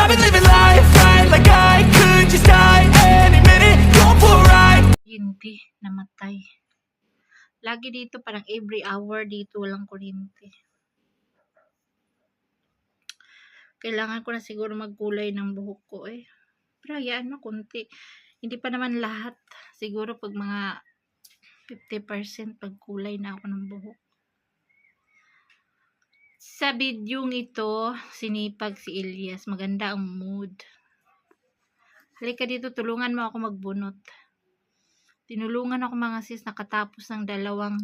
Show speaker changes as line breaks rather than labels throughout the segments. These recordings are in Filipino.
I've been living life right like I could just die any minute, going for a ride.
Kuryente, namatay. Lagi dito, parang every hour dito walang kuryente. Kailangan ko na siguro magkulay ng buhok ko eh. Pero hayaan mo, konti. Hindi pa naman lahat. Siguro pag mga 50% pagkulay na ako ng buhok. Sa bidyong ito, sinipag si Elias. Maganda ang mood. Halika dito, tulungan mo ako magbunot. Tinulungan ako mga sis, nakatapos ng 2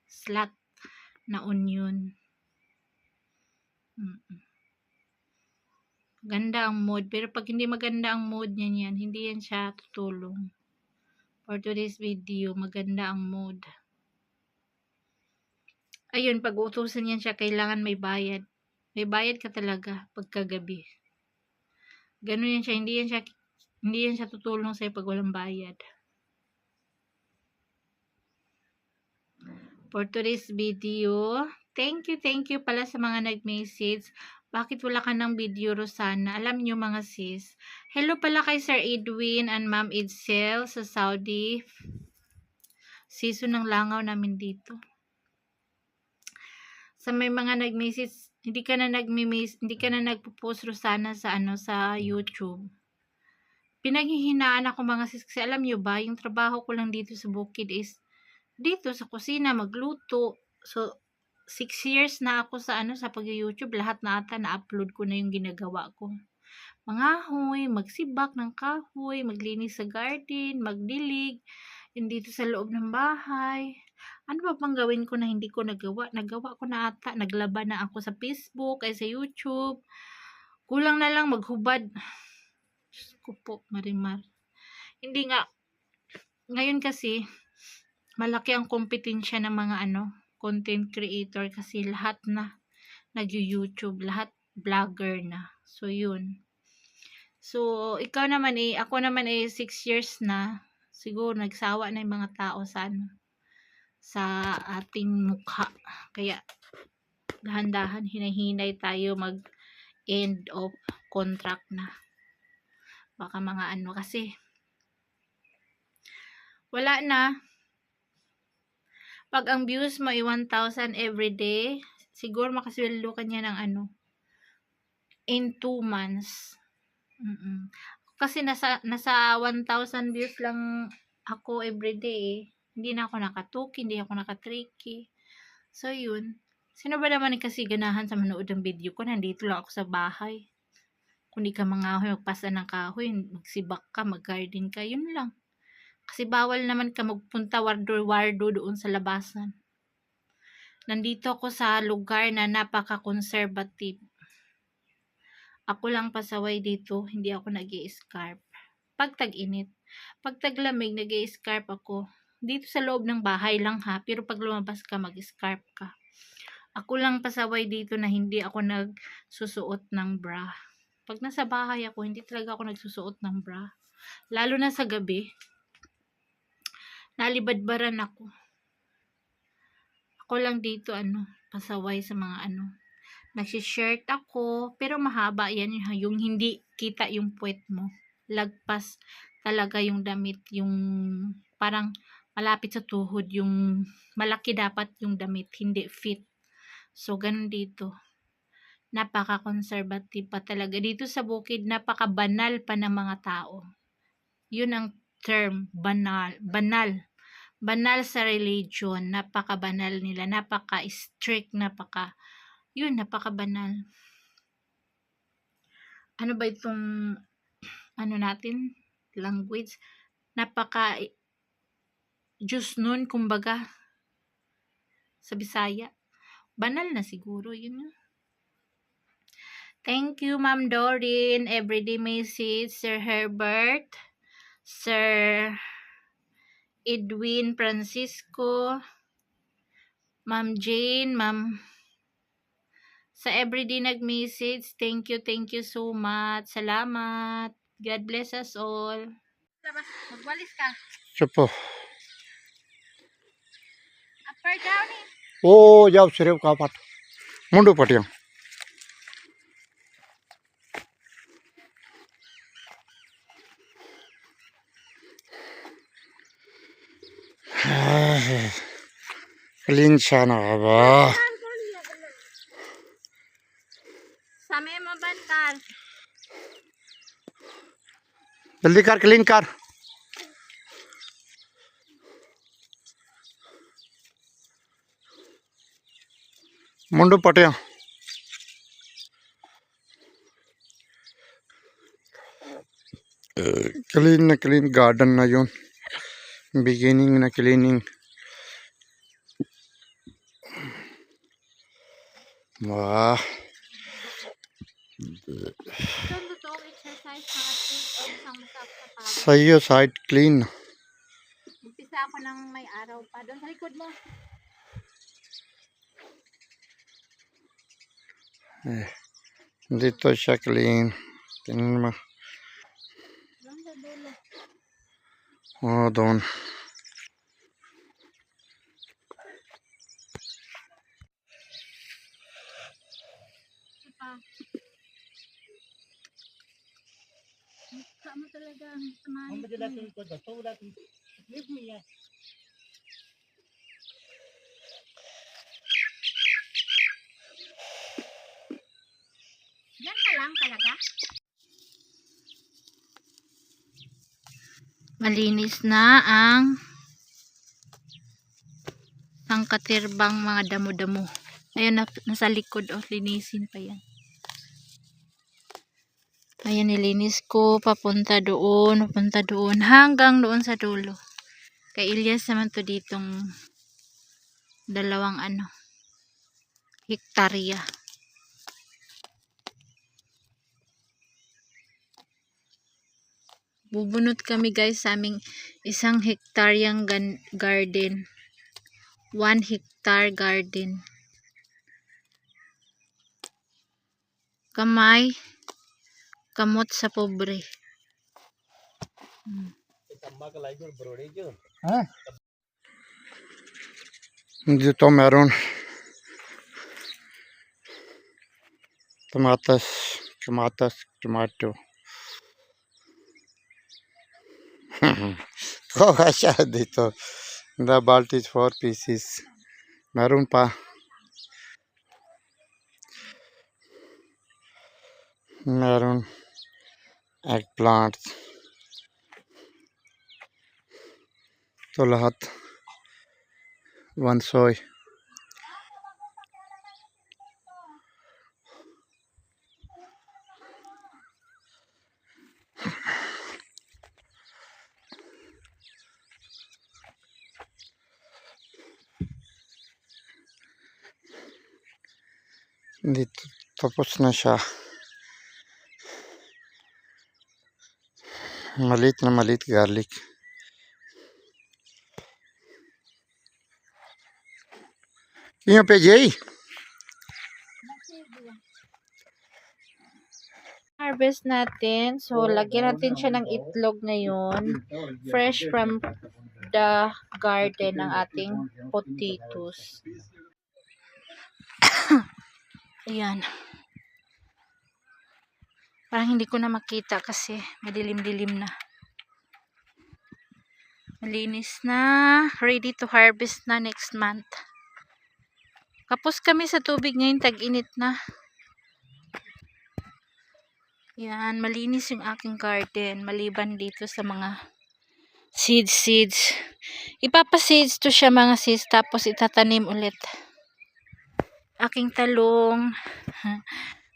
slot na onion. Maganda ang mood. Pero pag hindi maganda ang mood niya yan, hindi yan siya tutulong. For today's video, maganda ang mood. Ayun, pag utusan yan siya, kailangan may bayad. May bayad ka talaga pagkagabi. Ganun yan siya. Hindi yan siya tutulong sa'yo pag walang bayad. For today's video, thank you pala sa mga nag-message. Bakit wala ka ng video, Rosana? Alam nyo mga sis. Hello pala kay Sir Edwin and Ma'am Edsel sa Saudi. Season ng langaw namin dito. Sa may mga nag-message, hindi ka na nagpo-post, Rosana, sa YouTube. Pinaghihinaan ako mga sis kasi alam nyo ba, yung trabaho ko lang dito sa bukid is dito sa kusina magluto. So 6 years na ako sa pag-YouTube, lahat na ata na-upload ko na yung ginagawa ko. Mangahoy, magsibak ng kahoy, maglinis sa garden, magdilig, yung dito sa loob ng bahay. Ano pa pang gawin ko na hindi ko nagawa? Nagawa ko na ata, naglaba na ako sa Facebook, ay sa YouTube. Kulang na lang maghubad. Diyos ko po, Marimar. Hindi nga, ngayon kasi, malaki ang kompetensya ng mga content creator kasi lahat na nag-YouTube, lahat vlogger na. So, yun. So, ako naman 6 years na, siguro nagsawa na yung mga tao sa ating mukha. Kaya, dahan-dahan, hinahinay tayo mag-end of contract na. Baka mga kasi, wala na. Pag ang views mo ay 1,000 everyday, siguro makasweldo ka niya ng in 2 months. Kasi nasa 1,000 views lang ako everyday. Hindi na ako naka-2K, hindi ako naka-3K. So, yun. Sino ba naman kasi ganahan sa manood ng video ko? Nandito lang ako sa bahay. Kung di ka mangahoy, magpasa ng kahoy, magsibak ka, mag-garden ka, yun lang. Kasi bawal naman ka magpunta wardo-wardo doon sa labasan. Nandito ako sa lugar na napaka-conservative. Ako lang pasaway dito, hindi ako nag-i-scarf. Pag tag-init. Pag taglamig, nag-i-scarf ako. Dito sa loob ng bahay lang ha, pero pag lumabas ka, mag-scarf ka. Ako lang pasaway dito na hindi ako nagsusuot ng bra. Pag nasa bahay ako, hindi talaga ako nagsusuot ng bra. Lalo na sa gabi. Nalibadbaran ako. Ako lang dito, pasaway sa mga Nagsi-shirt ako, pero mahaba yan, yung hindi kita yung puwet mo. Lagpas talaga yung damit, yung parang malapit sa tuhod, yung malaki dapat yung damit, hindi fit. So, ganun dito. Napaka-conservative pa talaga. Dito sa bukid, napaka-banal pa ng mga tao. Yun ang term, banal. Banal sa religion, napaka-banal nila, napaka-strict, napaka-banal. Ano ba itong natin? Language. Diyos nun, kumbaga, sa Bisaya. Banal na siguro, yun. Thank you, Ma'am Doreen. Everyday message, Sir Herbert, Sir Edwin Francisco, Ma'am Jane, Ma'am sa everyday nag-message. Thank you so much. Salamat. God bless us all. Magwalis ka.
चुप
Upper down eh.
ओ जाओ सिर्फ का पाट मुंडू पटिया clean siya na ba?
Sama mo bantar.
जल्दी कर क्लीन कर मुंडू पटिया क्लीन गार्डन ना जो बिगिनिंग ना क्लीनिंग वाह
Ito toong exercise mga sis o isang masakit sa pagod.
सही है side clean
Umpisa ako ng may araw pa. Doon sa likod mo.
dito siya clean tingnan mo
Doon sa dulo.
oh doon
Ito pa. Mukha mo talaga ang samahan. Yan ka lang talaga. Malinis na ang sangkatirbang mga damo-damo. Ayun, nasa likod. Oh, linisin pa yan. Ayan, nilinis ko. Papunta doon, hanggang doon sa dulo. Kay Ilyas naman to ditong 2 hektarya. Bubunot kami guys sa aming 1 hektaryang garden. 1 hectare garden. Kamay, kamot sa pobre.
dito meron tomato kuha siya dito the balt is 4 pieces meron pa meron eggplants to lahat 1 soy dito tapos na siya maliit na maliit garlic yung PJ
Harvest natin. So, lagyan natin siya ng itlog ngayon. Fresh from the garden ng ating potatoes. Ayan. Parang hindi ko na makita kasi madilim-dilim na. Malinis na. Ready to harvest na next month. Kapos kami sa tubig ngayon. Tag-init na. Yan, malinis yung aking garden. Maliban dito sa mga seeds. Ipapa-seeds to siya mga sis. Tapos itatanim ulit. Aking talong.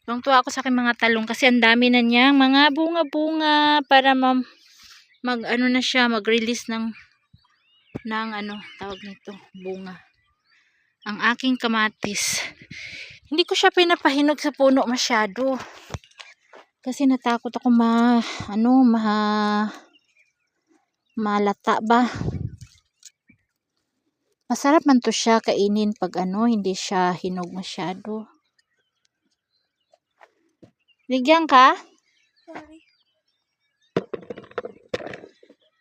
Tuwang-tuwa ako sa aking mga talong. Kasi ang dami na niyang mga bunga-bunga. Para mag-ano na siya. Mag-release ng tawag nito. Bunga. Ang aking kamatis. Hindi ko siya pinapahinog sa puno masyado. Kasi natakot ako malata ba. Masarap man to siya kainin pag hindi siya hinog masyado. Bigyan ka?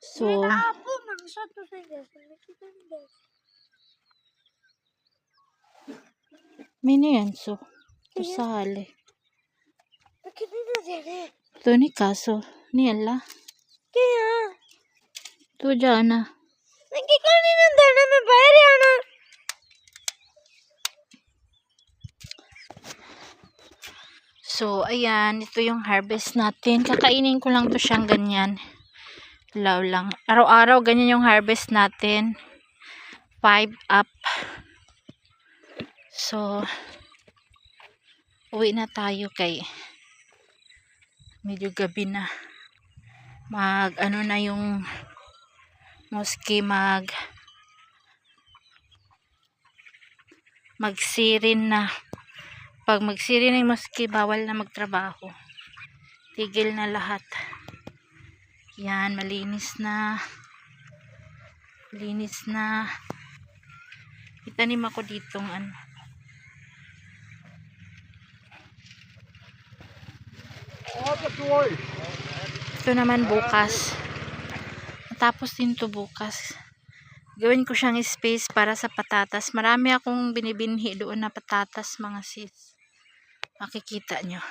So, mini yan so. Tusali. Ito ni kaso. Ni ala.
Kaya?
Ito dyan na.
Nagkikanin ng dana may bayari ano.
So, ayan, ito yung harvest natin. Kakainin ko lang to siyang ganyan. Law lang. Araw-araw ganyan yung harvest natin. 5 up. So, uwi na tayo kay medyo gabi na. Ano na yung mosque magsirin na. Pag magsirin ng mosque, bawal na magtrabaho. Tigil na lahat. Yan, malinis na. Linis na. Itanim ako ditong ano. Ito naman bukas. Tapos din to bukas. Gawin ko siyang space para sa patatas. Marami akong binibinhi doon na patatas, mga sis. Makikita nyo.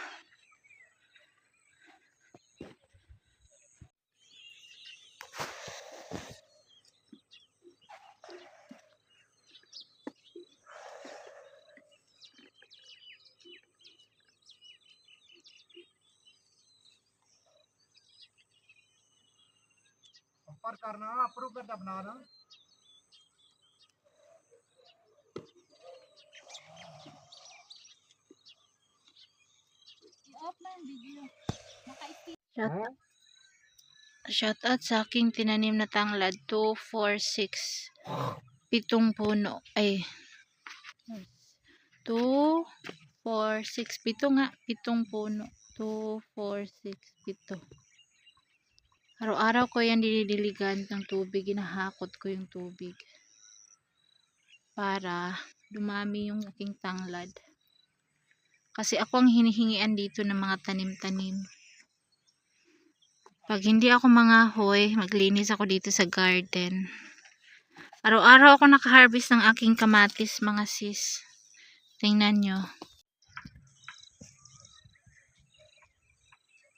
पर करना अप्रूव करता बनाना
Shout out sa aking tinanim na tanglad. 2, 4, 6. 7 puno. Ay. 2, 4, 6. 7 nga. 7 puno. 2, 4, 6, 7. Araw-araw ko yan dinidiligan ng tubig. Ginahakot ko yung tubig. Para dumami yung aking tanglad. Kasi ako ang hinihingian dito ng mga tanim-tanim. Pag hindi ako mangahoy, maglinis ako dito sa garden. Araw-araw ako nakaharvest ng aking kamatis, mga sis. Tingnan nyo.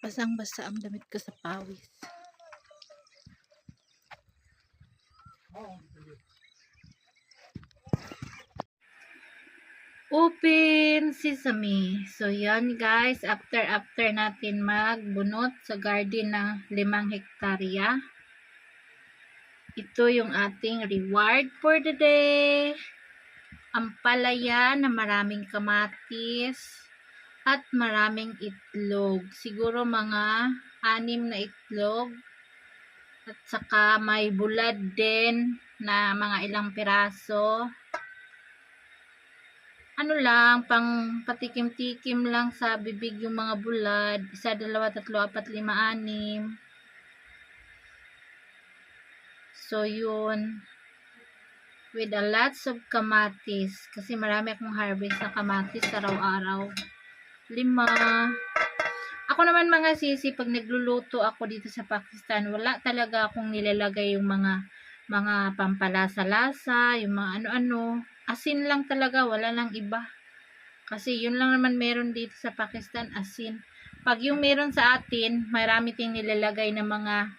Basang-basa ang damit ko sa pawis. Open sesame. So, yan guys. After natin magbunot sa garden ng 5 hektarya. Ito yung ating reward for the day. Ang palaya na maraming kamatis at maraming itlog. Siguro mga 6 na itlog. At saka may bulad din na mga ilang piraso. Ano lang, pang patikim-tikim lang sa bibig yung mga bulad. 1, 2, 3, 4, 5, 6. So, yun. With a lots of kamatis. Kasi marami akong harvest na kamatis araw-araw. 5. Ako naman mga sisi, pag nagluluto ako dito sa Pakistan, wala talaga akong nilalagay yung mga pampalasa-lasa, yung mga ano-ano. Asin lang talaga, wala lang iba. Kasi yun lang naman meron dito sa Pakistan, asin. Pag yung meron sa atin, marami ting nilalagay na mga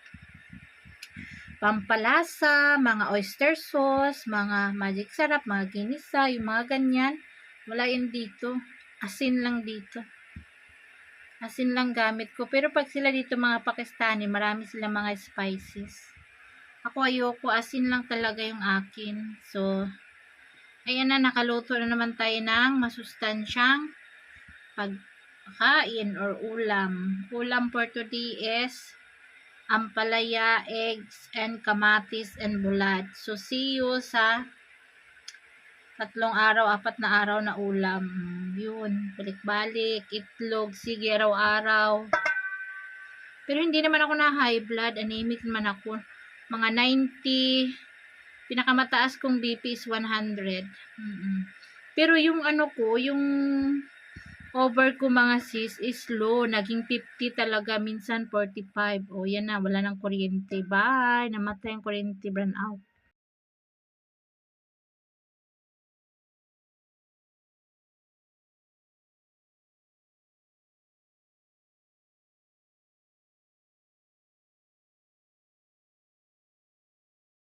pampalasa, mga oyster sauce, mga magic sarap, mga ginisa, yung mga ganyan. Wala yun dito. Asin lang dito. Asin lang gamit ko. Pero pag sila dito mga Pakistani, marami sila mga spices. Ako ayoko, asin lang talaga yung akin. So, ayan na, nakaluto na naman tayo ng masustansyang pagkain or ulam. Ulam for today is ampalaya, eggs, and kamatis, and bulad. So, see you sa 3 araw, 4 na araw na ulam. Yun, balik-balik, itlog, sige, araw-araw. Pero hindi naman ako na high blood, anemic naman ako. Mga 90, pinakamataas kong BP is 100. Pero yung ano ko, yung over ko mga sis is low. Naging 50 talaga, minsan 45. O yan na, wala ng kuryente. Bye! Namatay ang kuryente, burn out.